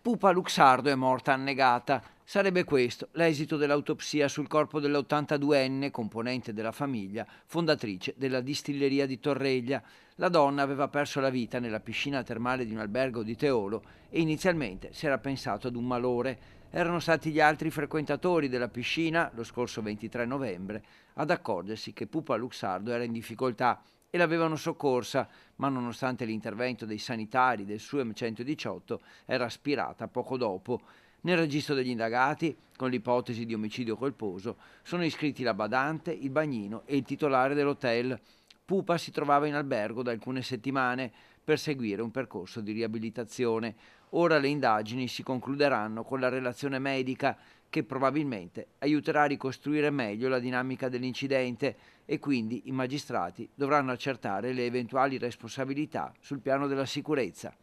Pupa Luxardo è morta annegata. Sarebbe questo l'esito dell'autopsia sul corpo dell'82enne, componente della famiglia, fondatrice della distilleria di Torreglia. La donna aveva perso la vita nella piscina termale di un albergo di Teolo e inizialmente si era pensato ad un malore. Erano stati gli altri frequentatori della piscina, lo scorso 23 novembre, ad accorgersi che Pupa Luxardo era in difficoltà e l'avevano soccorsa, ma nonostante l'intervento dei sanitari del SUEM 118 era aspirata poco dopo. Nel registro degli indagati, con l'ipotesi di omicidio colposo, sono iscritti la badante, il bagnino e il titolare dell'hotel. Pupa si trovava in albergo da alcune settimane per seguire un percorso di riabilitazione. Ora le indagini si concluderanno con la relazione medica che probabilmente aiuterà a ricostruire meglio la dinamica dell'incidente e quindi i magistrati dovranno accertare le eventuali responsabilità sul piano della sicurezza.